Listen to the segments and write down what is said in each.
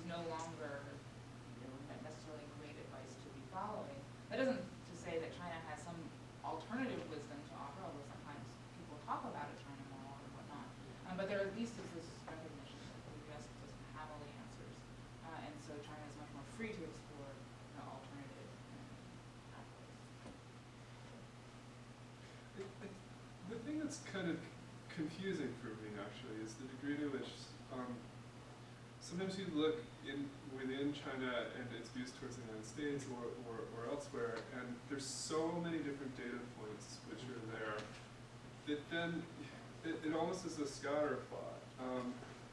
no longer necessarily great advice to be following. That isn't to say that China has some alternative wisdom to offer, although sometimes people talk about a China model or whatnot. But there at least is this recognition that the U.S. doesn't have all the answers, and so China is much more free to explore alternative pathways. The thing that's kind of confusing for me, actually, is the degree to which sometimes you look within China and its views towards the United States or elsewhere, and there's so many different data points which are there that then it almost is a scatter plot.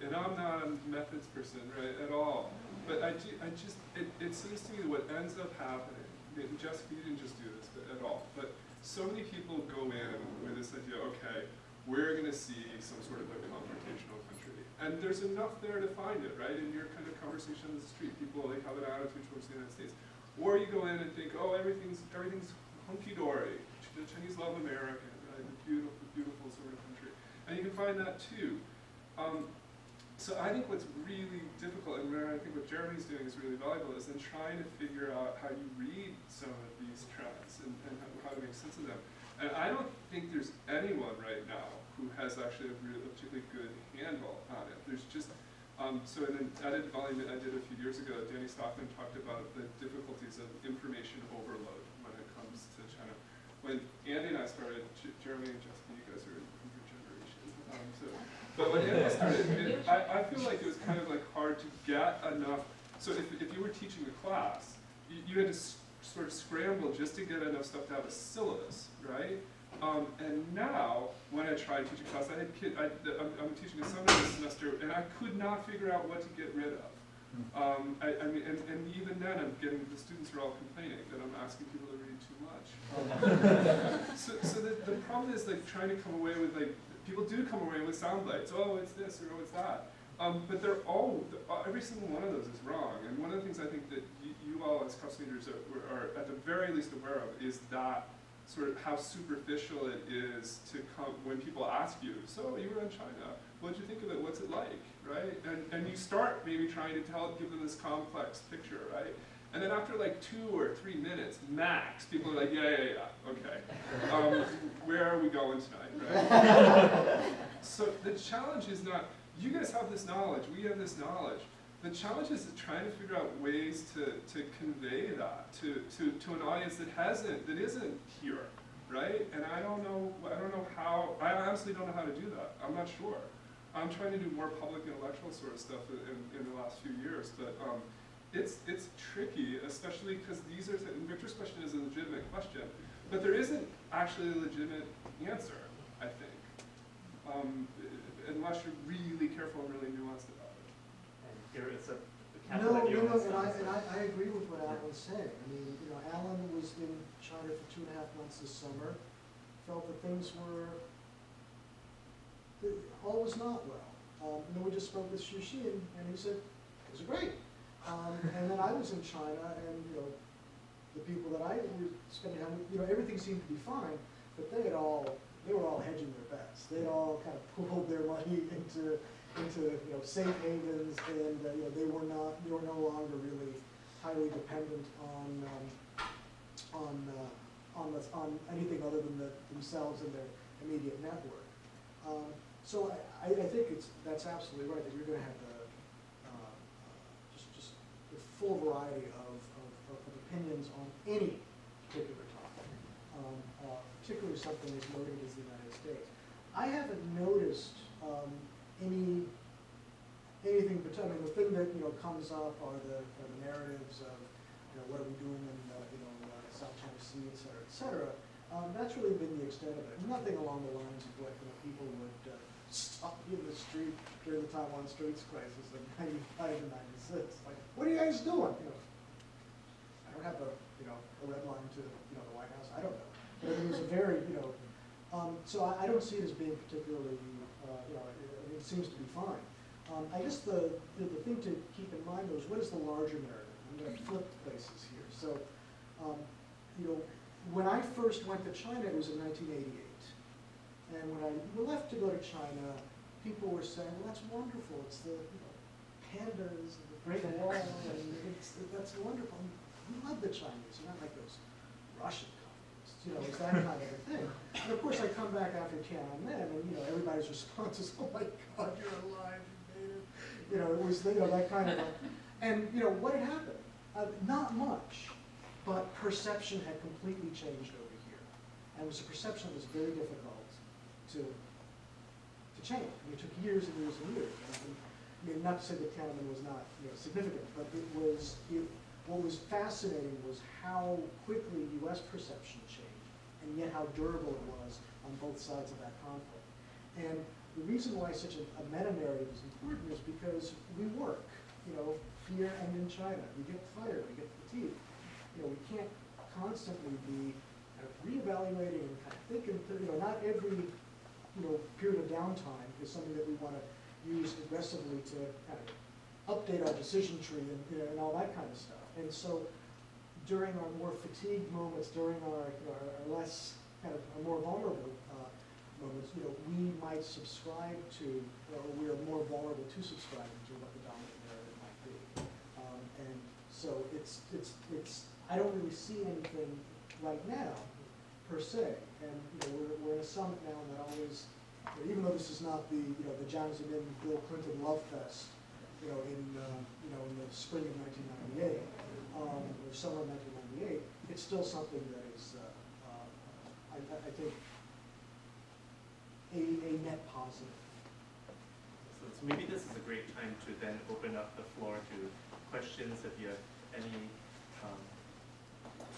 And I'm not a methods person, right, at all. But it seems to me that what ends up happening, and Jessica, you didn't just do this at all, but so many people go in with this idea, okay, we're going to see some sort of a confrontational country. And there's enough there to find it, right? In your kind of conversation on the street, people have an attitude towards the United States. Or you go in and think, oh, everything's hunky-dory. The Chinese love America, right? The beautiful, beautiful sort of country. And you can find that too. So I think what's really difficult, and where I think what Jeremy's doing is really valuable, is in trying to figure out how you read some of these trends and how to make sense of them. And I don't think there's anyone right now who has actually a particularly good handle on it. There's just, so in an edit volume that I did a few years ago, Danny Stockman talked about the difficulties of information overload when it comes to China. When Andy and I started, Jeremy and Jessica, you guys are a younger generation. But when Andy started, I feel like it was kind of like hard to get enough. So if you were teaching a class, you had to sort of scramble just to get enough stuff to have a syllabus, right? And now, when I try to teach a class, I'm teaching a summer this semester, and I could not figure out what to get rid of. I mean, and even then, I'm getting, the students are all complaining that I'm asking people to read too much. So the problem is like trying to come away with like, people do come away with sound bites. Oh, it's this or oh, it's that. But they're all, every single one of those is wrong. And one of the things I think that you all as CUPS leaders are at the very least aware of is that sort of how superficial it is to come, when people ask you, so you were in China, what did you think of it, what's it like, right? And you start maybe trying to give them this complex picture, right? And then after like 2 or 3 minutes, max, people are like, yeah, okay. Where are we going tonight, right? So the challenge is not, you guys have this knowledge, we have this knowledge. The challenge is trying to figure out ways to convey that to an audience that isn't here, right? And I don't know how, I honestly don't know how to do that. I'm not sure. I'm trying to do more public intellectual sort of stuff in the last few years, but it's tricky, especially because these are, Victor's question is a legitimate question, but there isn't actually a legitimate answer, I think, unless you're really careful and really nuanced about it. And here it's a No, and I agree with what Alan's saying. I mean, Alan was in China for 2.5 months this summer, felt that things were, all was not well. And then we just spoke with Xu Xi, and he said, things are great. And then I was in China, and the people that I was spending time with, everything seemed to be fine, but they were all hedging their bets. They all kind of pooled their money into safe havens, and they were no longer really highly dependent on anything other than themselves and their immediate network. So I think that's absolutely right, that you're going to have just the full variety of opinions on any particular topic, particularly something as noted as the United States. I haven't noticed anything, but I mean, the thing that comes up are the narratives of what are we doing in South China Sea, et cetera, et cetera. That's really been the extent of it. Nothing along the lines of what people would stop you in the street during the Taiwan Straits crisis in '95 and '96. Like, what are you guys doing? I don't have a red line to the White House. I don't know. But it was a very so I don't see it as being particularly it seems to be fine. I guess the thing to keep in mind though is what is the larger narrative? I'm going to flip places here. So, when I first went to China, it was in 1988. And when I left to go to China, people were saying, well, that's wonderful. It's the Canada is the Great Wall, and that's wonderful. We love the Chinese, you're not like those Russian communists, you know, it's that kind of a thing. And of course, I come back after Tiananmen, and, you know, everybody's response is, oh my God, you're alive, you made it. You know, it was, you know, that kind of a, and, you know, what had happened? Not much, but perception had completely changed over here. And it was a perception that was very difficult to change. I mean, it took years and years and years. I mean, not to say that Tiananmen was not, you know, significant, but what was fascinating was how quickly U.S. perception changed, and yet how durable it was on both sides of that conflict. And the reason why such a meta-narrative is important is because we work, you know, here and in China. We get tired, we get fatigued. You know, we can't constantly be kind of reevaluating and kind of thinking, you know, not every, you know, period of downtime is something that we want to use aggressively to kind of update our decision tree and, you know, and all that kind of stuff. And so during our more fatigued moments, during our, you know, our less kind of our more vulnerable moments, you know, we might subscribe to, or we are more vulnerable to subscribing to what the dominant narrative might be. And so it's, I don't really see anything right now, per se. And, you know, we're in a summit now that always, even though this is not the, you know, the Jiang Zemin, Bill Clinton love fest, you know, in the spring of 1998, or summer of 1998, it's still something that is, I think, a net positive. So maybe this is a great time to then open up the floor to questions if you have any,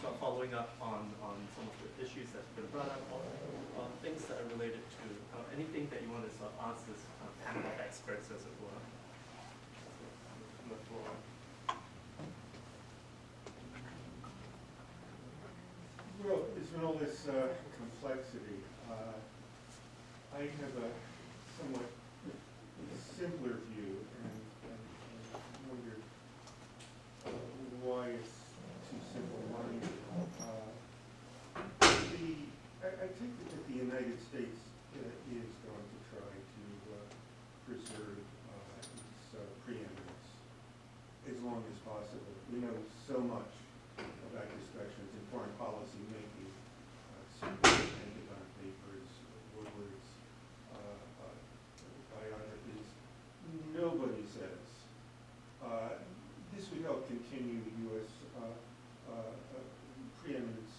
so following up on some of the issues that have been brought up, or things that are related to anything that you want to sort of ask this panel of experts, as it were. From the floor. Well, there's all this complexity. I have a somewhat simpler view, and wondered why it's too simple-minded. I think that the United States is going to try to preserve its preeminence as long as possible. We know so much about discussions in foreign policy making, Pentagon Papers, Woodward's biographies. Nobody says this would help continue U.S. Preeminence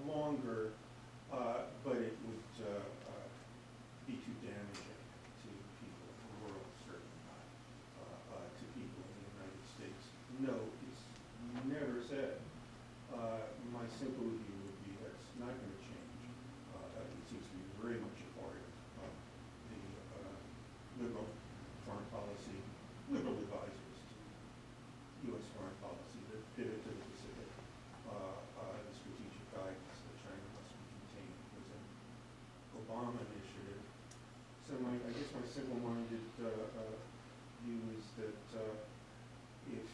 longer, but it would be too damaging to people in the world, certainly not to people in the United States. No, it's never said. My simple view would be that's not going to change. It seems to be very much a part of the liberal foreign policy, liberal advisors to U.S. foreign policy, the pivot to the Pacific, the strategic guidance that China must be contained was an Obama initiative. So I guess my simple-minded view is that if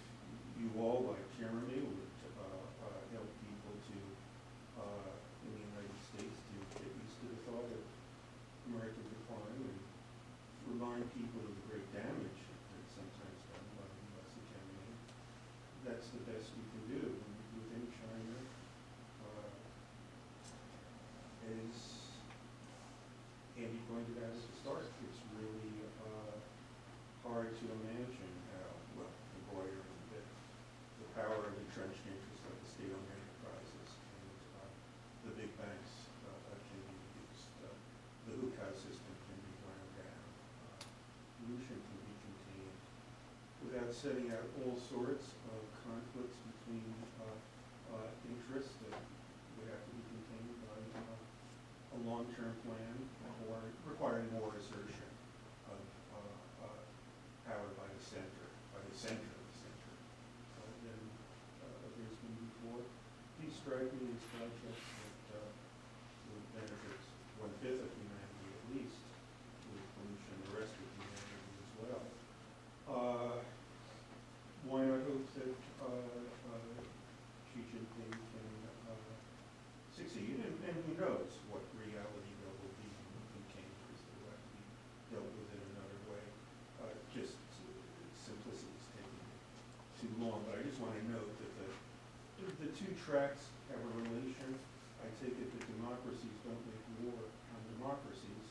you all, like Jeremy, would help people to, in the United States, to get used to the thought of American decline and remind people of the great damage that's sometimes done by the U.S. hegemony, that's the best we can do. And within China, as Andy pointed out at the start, it's really hard to imagine how, well, embroidered in the power of entrenched interests like the state-owned enterprises and the big banks can be reduced. The hookah system can be wound down. Pollution can be contained without setting out all sorts of conflicts between interests that would have to be contained by a long-term plan or requiring more assertion of power by the center of the center, than there's been before. These strike me as projects that would benefit one-fifth of humanity at least, with pollution, the rest of humanity as well. Why not hope that Xi Jinping can succeed, and who knows what reality there will be in Cambridge that will have to be dealt with in another way. Just simplicity long, but I just want to note that the two tracks have a relation. I take it that democracies don't make war on democracies,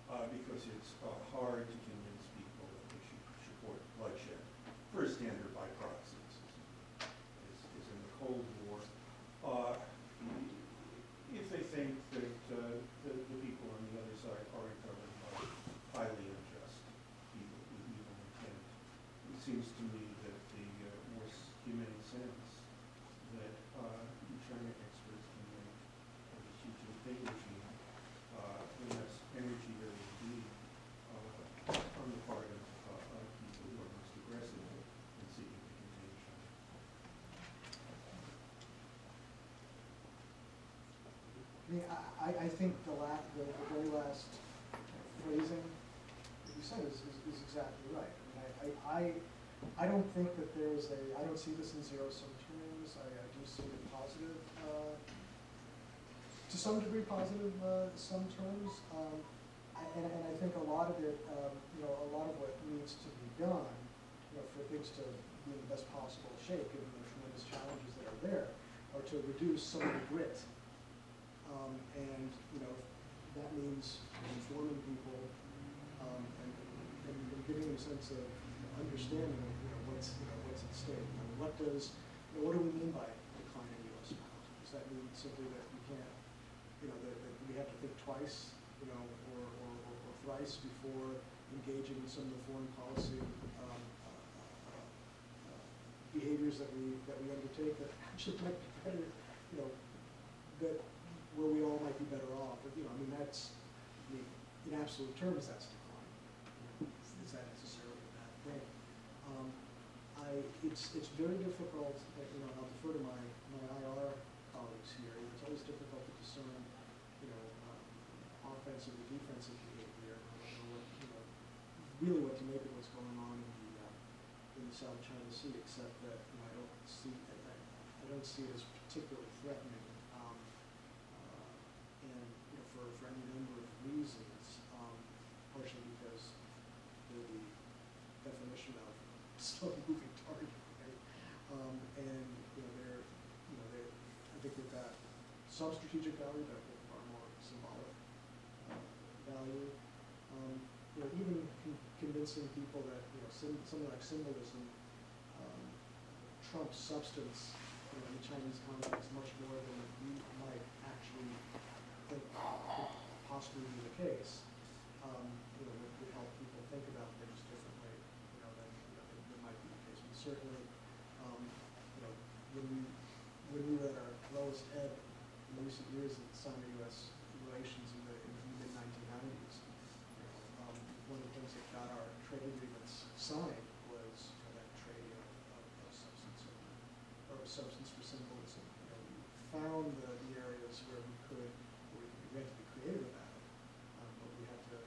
because it's hard to convince people that they should support bloodshed for a standard by proxy, is in the Cold War. If they think that the people on the other side aren't governed by highly unjust people with evil intent, it seems to me that the more humane sense that China experts can make of the Xi Jinping regime, less energy there will be on the part of people who are most aggressive in seeking to contain China. I mean, I think the very last phrasing that you said is exactly right. I mean, I don't think that there's I don't see this in zero-sum terms. I do see it positive, to some degree positive, some terms. And I think a lot of it, a lot of what needs to be done, for things to be in the best possible shape, given the tremendous challenges that are there, are to reduce some of the grit. And that means informing people and giving them a sense of understanding of what's at stake. What do we mean by declining U.S. power? Does that mean simply that we can't, that we have to think twice, or thrice before engaging in some of the foreign policy behaviors that we undertake that actually might be better, that where we all might be better off? But that's, in absolute terms, that's decline. Is that necessarily a bad thing? It's very difficult. I'll defer to my IR colleagues here. It's always difficult to discern, offensive or defensive behavior. I don't know really what to make of what's going on in the South China Sea, except that I don't see it as particularly threatening. And for any number of reasons, partially because the definition of slow-moving target, right? And I think they've got some strategic value, but far more symbolic value. Even convincing people that something like symbolism trumps substance in the Chinese context much more than we might actually think could possibly be the case. Would help people think about things differently, than might be the case. And certainly, when we were at our lowest ebb in recent years in Sino-U.S. relations in the mid-1990s, one of the things that got our trade agreements signed was that trade of substance for symbolism. We found the areas where we had to be creative about it, but we had to,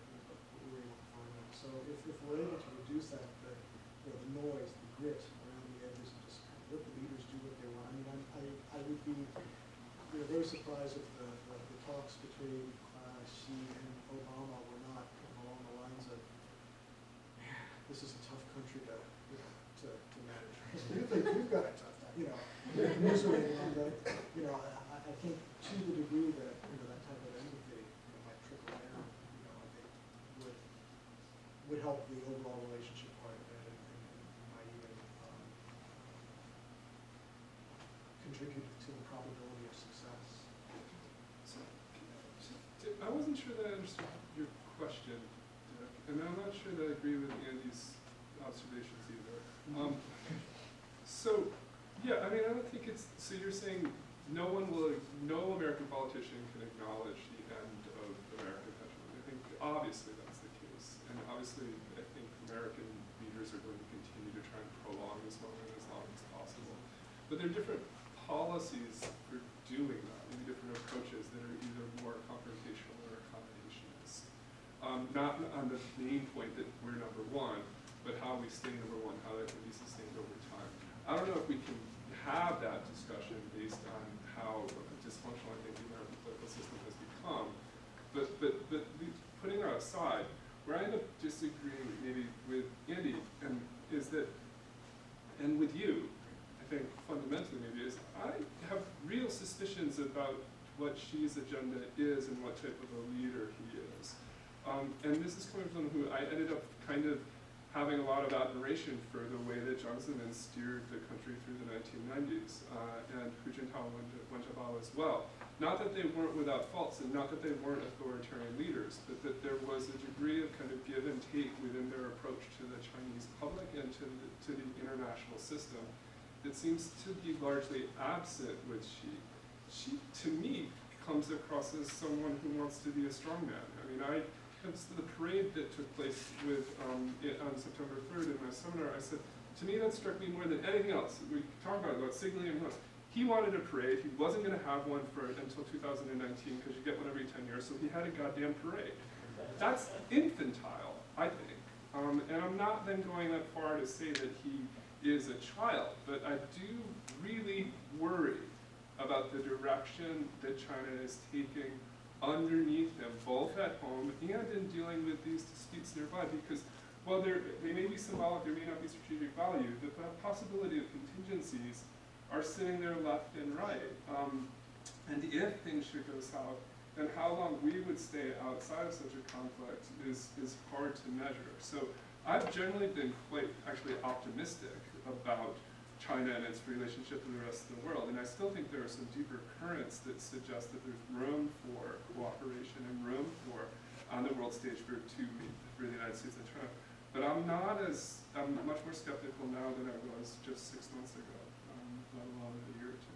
we were able to find them. So if we're able to reduce that, the noise, the grit around the edges, and just kind of let the leaders do what they want. I mean, I would be very surprised if the talks between Xi and Obama were not along the lines of, this is a tough country to manage. We've got a tough time, commiserating on the, I think to the degree that, that type of empathy, might trickle down, I think would help the overall relationship quite a bit and might even contribute to the probability of success. I wasn't sure that I understood your question, Dick, and I'm not sure that I agree with Andy's observations either. So, yeah, I mean, I don't think it's, so you're saying no American politician can acknowledge the end of American hegemony. I think obviously that's the case, and obviously I think American leaders are going to continue to try and prolong this moment as long as possible. But there are different policies for doing that, maybe different approaches that are either more confrontational or accommodationist. Not on the main point that we're number one, but how we stay number one, how that can be sustained over time. I don't know if we can have that discussion based on how dysfunctional I think the American political system has become. But putting that aside, where I end up disagreeing maybe with Andy is that and with you, I think fundamentally maybe, is I have real suspicions about what Xi's agenda is and what type of a leader he is. And this is coming from someone who I ended up kind of having a lot of admiration for the way that Jiang Zemin steered the country through the 1990s, and Hu Jintao and Wen Jiabao as well. Not that they weren't without faults, and not that they weren't authoritarian leaders, but that there was a degree of kind of give and take within their approach to the Chinese public and to the international system that seems to be largely absent with Xi. Xi, to me, comes across as someone who wants to be a strongman. I mean, the parade that took place on September 3rd in my seminar, I said, to me that struck me more than anything else. We talk about signaling and else. He wanted a parade. He wasn't going to have one until 2019 because you get one every 10 years, so he had a goddamn parade. That's infantile, I think. And I'm not then going that far to say that he is a child, but I do really worry about the direction that China is taking underneath them, both at home and in dealing with these disputes nearby, because while they may be symbolic, there may not be strategic value, the possibility of contingencies are sitting there left and right. And if things should go south, then how long we would stay outside of such a conflict is hard to measure. So I've generally been quite actually optimistic about China and its relationship with the rest of the world. And I still think there are some deeper currents that suggest that there's room for cooperation and room for, on the world stage, for the United States and China. But I'm much more skeptical now than I was just 6 months ago, let alone a year or two.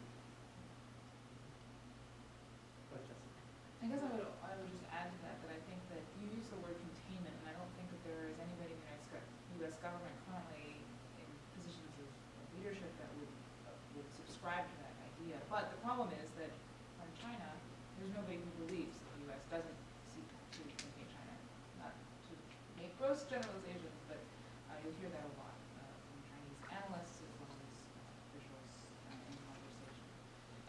I guess I would just add to that I think that you use the word containment, and I don't think that there is anybody in the U.S. government currently in positions of leadership that would subscribe to that idea. But the problem is that from China, there's nobody who believes that the U.S. doesn't seek to contain China. Not to make gross generalizations, but you'll hear that a lot from Chinese analysts as well as officials in conversation.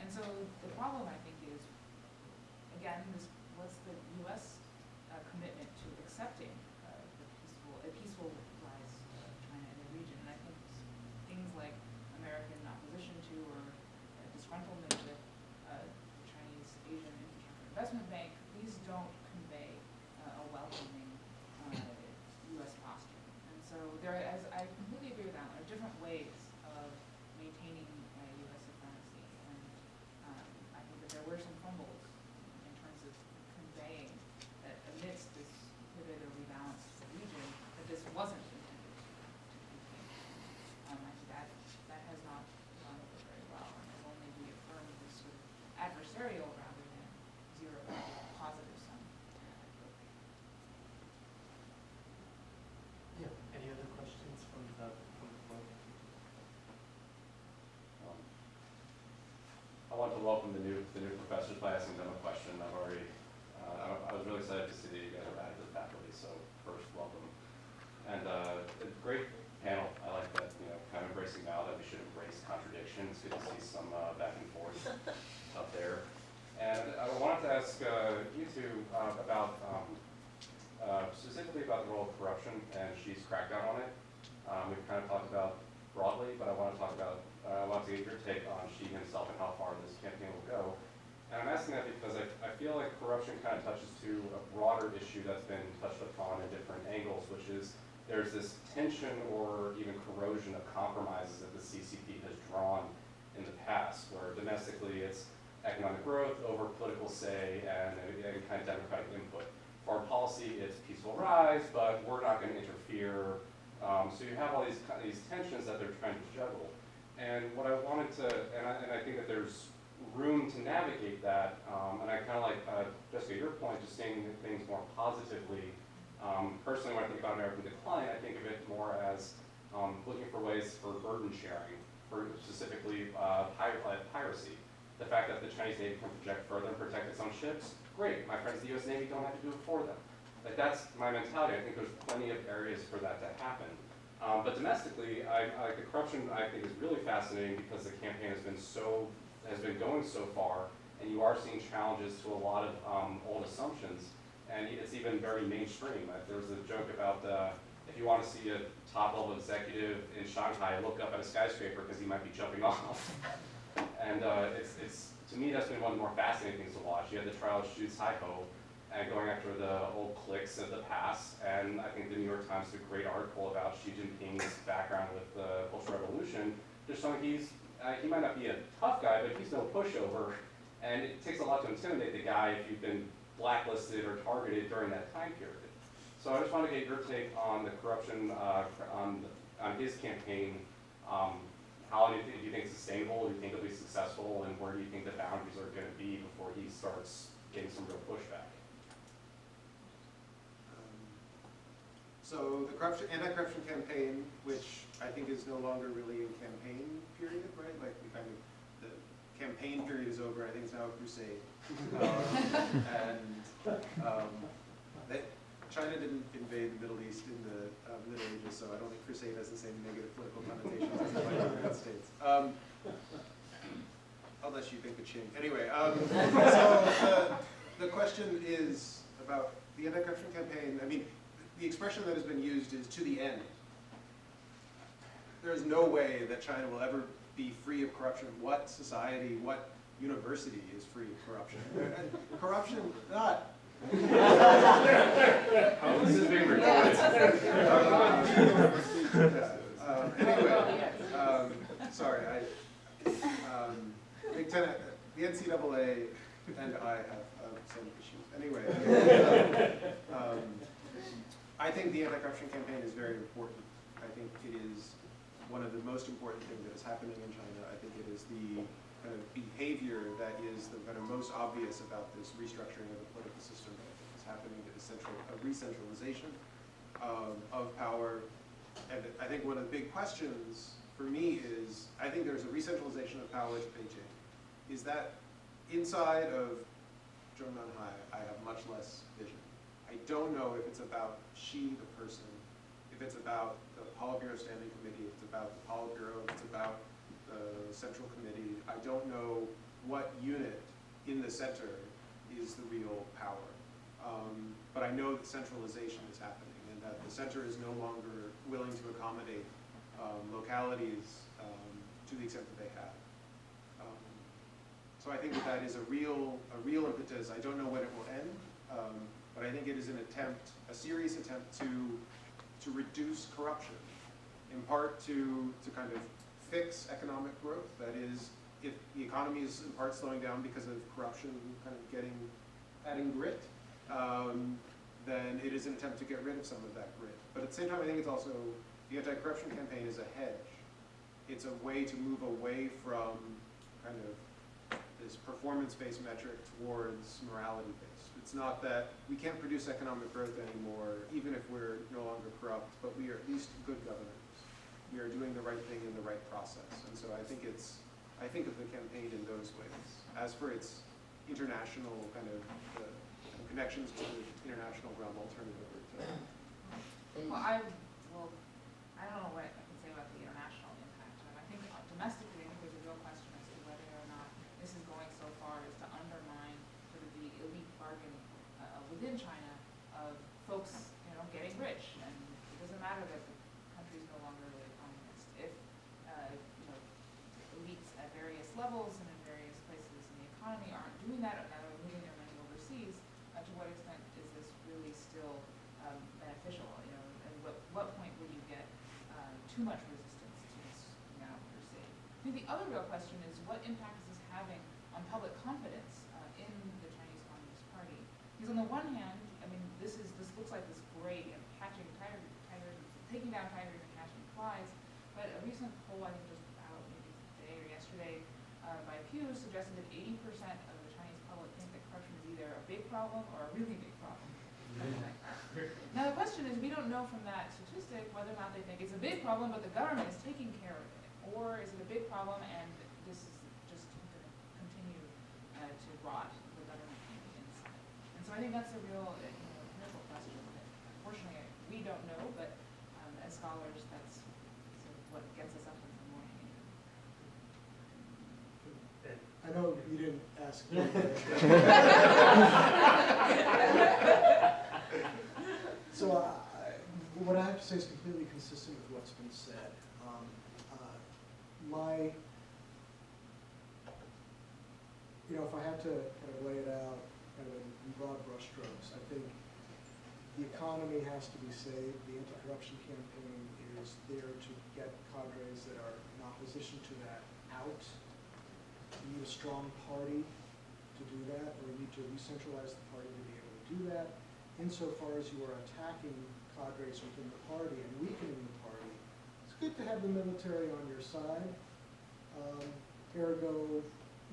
And so the problem, I think, is, again, what's the U.S. Commitment to accepting a peaceful rise of China in the region? And I think things like American opposition to or disgruntlement with the Chinese Asian Infrastructure Investment Bank, these don't convey a welcoming U.S. posture. And so as I completely agree with that, there are different ways of maintaining U.S. supremacy. And I think that there were some fumbles in terms of conveying that amidst this pivot or rebalance of the region, that this wasn't intended to contain. I think that has not gone over very well, and has only reaffirmed this sort of adversarial rather than zero positive sum approach. Yeah. Any other questions from the floor? I want to welcome the new professors by asking them a question. I was really excited to see that you guys are added to the faculty. So first, welcome. And a great panel. I like that, kind of embracing now that we should embrace contradiction. It's good to see some back and forth up there. And I wanted to ask you two about specifically about the role of corruption and Xi's crackdown on it. We've kind of talked about broadly, but I want to get your take on Xi himself and how far this campaign will go. And I'm asking that because I feel like corruption kind of touches to a broader issue that's been touched upon in different angles, which is there's this tension or even corrosion of compromises that the CCP has drawn in the past, where domestically it's economic growth over political say and kind of democratic input. Foreign policy, it's peaceful rise, but we're not going to interfere. So you have all these tensions that they're trying to juggle. And what I wanted to, and I think that there's room to navigate that, and I kind of like, Jessica, your point, just seeing things more positively. Personally, when I think about American decline, I think of it more as looking for ways for burden sharing, for specifically piracy. The fact that the Chinese Navy can project further and protect its own ships, great. My friends in the US Navy don't have to do it for them. Like, that's my mentality. I think there's plenty of areas for that to happen. But domestically, the corruption I think is really fascinating because the campaign has been going so far, and you are seeing challenges to a lot of old assumptions, and it's even very mainstream. There was a joke about if if you want to see a top-level executive in Shanghai, look up at a skyscraper because he might be jumping off. And it's to me, that's been one of the more fascinating things to watch. You had the trial of Xu Caiho and going after the old cliques of the past. And I think the New York Times did a great article about Xi Jinping's background with the Cultural Revolution, just showing he might not be a tough guy, but he's no pushover. And it takes a lot to intimidate the guy if you've been blacklisted or targeted during that time period. So I just want to get your take on the corruption on his campaign. How do you think it's sustainable? Do you think it'll be successful? And where do you think the boundaries are going to be before he starts getting some real pushback? So the anti-corruption campaign, which I think is no longer really a campaign period, right? Like the campaign period is over. I think it's now a crusade. China didn't invade the Middle East in the Middle Ages, so I don't think crusade has the same negative political connotations as it might in the United States. Unless you think the Qing. Anyway, so the question is about the anti-corruption campaign. I mean, the expression that has been used is "to the end." There is no way that China will ever be free of corruption. What society, what university is free of corruption? Corruption, not. This is being recorded. Anyway, sorry, Big Ten, the NCAA and I have some issues. Anyway, I think the anti-corruption campaign is very important. I think it is one of the most important things that is happening in China. I think it is the kind of behavior that is the kind of most obvious about this restructuring of the political system that is happening. It is a re-centralization of power. And I think one of the big questions for me is, I think there's a re-centralization of power to Beijing. Is that inside of Zhongnanhai, I have much less vision. I don't know if it's about Xi, the person, if it's about the Politburo Standing Committee, if it's about the Politburo, if it's about the Central Committee. I don't know what unit in the center is the real power. But I know that centralization is happening and that the center is no longer willing to accommodate localities to the extent that they have. So I think that is a real impetus. I don't know when it will end, but I think it is an attempt, a serious attempt to reduce corruption, in part to kind of fix economic growth. That is, if the economy is in part slowing down because of corruption kind of adding grit, then it is an attempt to get rid of some of that grit. But at the same time, I think it's also, the anti-corruption campaign is a hedge. It's a way to move away from kind of this performance-based metric towards morality-based. It's not that we can't produce economic growth anymore, even if we're no longer corrupt, but we are at least good governors. We are doing the right thing in the right process. And so I think of the campaign in those ways. As for its international kind of connections to the international realm, I'll turn it over to. Well, I don't know what I can say about the international impact. I think domestically, I think there's a real question as to whether or not this is going so far as to undermine sort of the elite bargain within China of folks, getting rich. And it doesn't matter that the country is no longer really communist. If, elites at various levels and in various places in the economy aren't doing that, or now they're moving their money overseas, to what extent is this really still beneficial? And what point would you get too much resistance to this now per se? I think the other real question is, what impact is this having on public confidence in the Chinese Communist Party? Because on the one hand, I mean, this looks like this great taking down tigers and catching flies. But a recent poll, I think just out maybe today or yesterday, by Pew suggested that 80% of the Chinese public think that corruption is either a big problem or a really big problem. Now the question is, we don't know from that statistic whether or not they think it's a big problem, but the government is taking care of it, or is it a big problem and this is just going to continue to rot the government from the inside. And so I think that's a real critical question that unfortunately we don't know, but as scholars, that's sort of what gets us up in the morning. I know you didn't ask me. So what I have to say is completely consistent with what's been said. If I had to kind of lay it out kind of in broad brushstrokes, I think the economy has to be saved. The anti-corruption campaign is there to get cadres that are in opposition to that out. You need a strong party to do that, or you need to re-centralize the party to be able to do that. Insofar as you are attacking cadres within the party and weakening the party, it's good to have the military on your side. Ergo,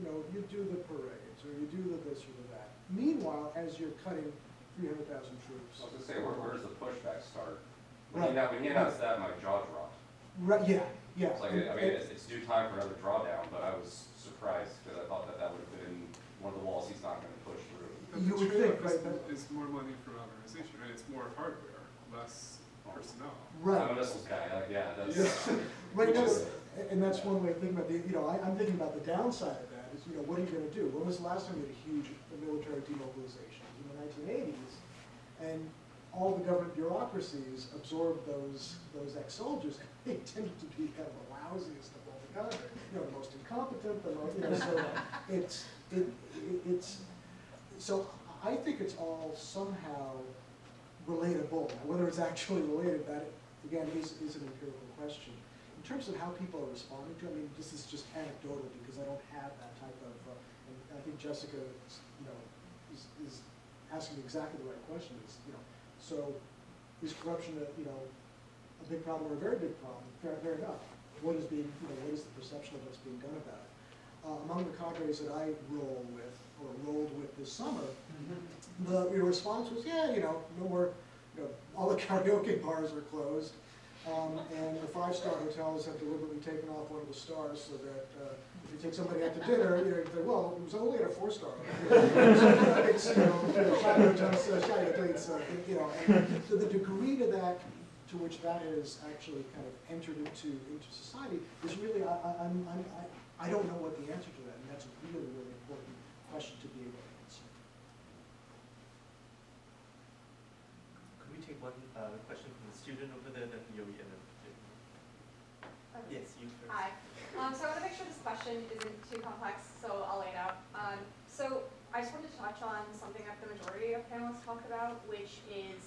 you do the parades, or you do the this or the that. Meanwhile, as you're cutting 300,000 troops. I was gonna say, where does the pushback start? Right. When he announced that, my jaw dropped. Right, yeah. It's like, it's due time for another drawdown, but I was surprised, because I thought that would have been one of the walls he's not gonna push through. But You the would trade-off think, right, is more money for modernization, right? It's more hardware, less personnel. Right. I'm a missiles guy, that's. Right, Which no, is- and that's one way of thinking about I'm thinking about the downside of that is, what are you gonna do? When was the last time you had a huge military demobilization? In the 1980s, and all the government bureaucracies absorbed those ex-soldiers. They tended to be kind of the lousiest of all the cadre, the most incompetent, so I think it's all somehow relatable. Now, whether it's actually related, that again is an empirical question. In terms of how people are responding to it, this is just anecdotal because I don't have that type of, and I think Jessica, is asking exactly the right question. So is corruption a big problem or a very big problem? Fair enough. What is the perception of what's being done about it? Among the cadres that I rolled with this summer, the response was, no more, all the karaoke bars are closed. And the five-star hotels have deliberately taken off one of the stars so that if you take somebody out to dinner, you say, well, it was only at a four-star. It's, shy hotels, and so the degree to which that has actually kind of entered into society is really, I don't know what the answer to that, and that's a really, really important question to be able to answer. Could we take one question from the student over there, then Yuri, and then yes, you first. Hi. So I want to make sure this question isn't too complex, so I'll lay it out. So I just wanted to touch on something that the majority of panelists talked about, which is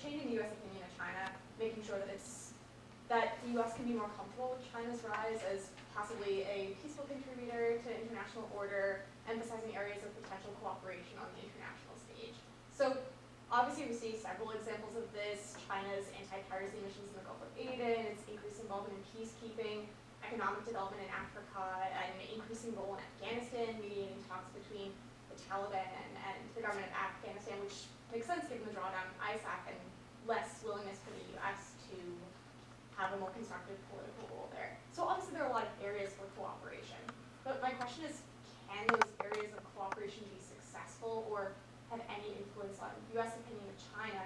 changing the U.S. opinion of China, making sure that the U.S. can be more comfortable with China's rise as possibly a peaceful contributor to international order, emphasizing areas of potential cooperation on the international stage. So obviously we see several examples of this: China's anti-piracy missions in the Gulf of Aden, its increased involvement in peacekeeping, economic development in Africa, and an increasing role in Afghanistan, mediating talks between the Taliban and the government of Afghanistan, which makes sense given the drawdown of ISAF and less willingness for the U.S. to have a more constructive political role there. So obviously there are a lot of areas for cooperation, but my question is, can those areas of cooperation be successful or have any influence on U.S. opinion of China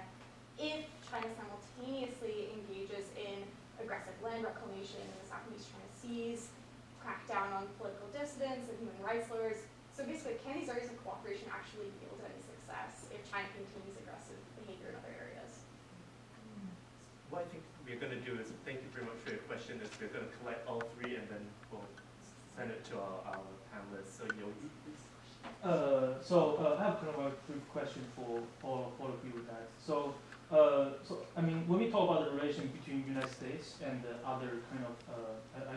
if China simultaneously engages in aggressive land reclamation in the Southeast China Seas, crack down on political dissidents and human rights lawyers? So basically, can these areas of cooperation actually yield any success if China continues aggressive behavior in other areas? What I think we're going to do is, thank you very much for your question, is we're going to collect all three and then we'll send it to our panelists. So Yogi, please. I have kind of a brief question for all of you guys. When we talk about the relation between United States and the other kind of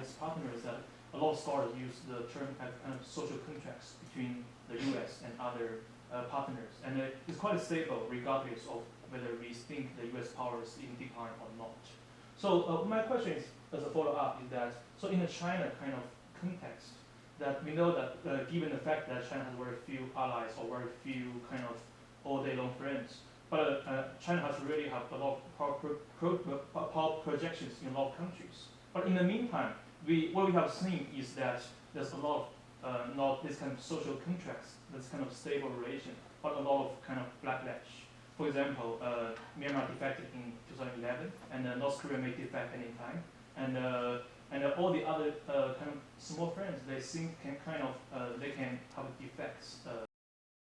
as partners, that a lot of scholars use the term as kind of social contracts between the U.S. and other partners, and it's quite stable regardless of whether we think the U.S. power is in decline or not. So my question is, as a follow-up, is that so in a China kind of context, that we know that given the fact that China has very few allies or very few kind of all-day-long friends, but China has really have a lot of power projections in a lot of countries. But in the meantime, what we have seen is that there's a lot of not this kind of social contracts, this kind of stable relation, but a lot of kind of backlash. For example, Myanmar defected in 2011, and North Korea may defect anytime, and all the other kind of small friends, they think they can have defects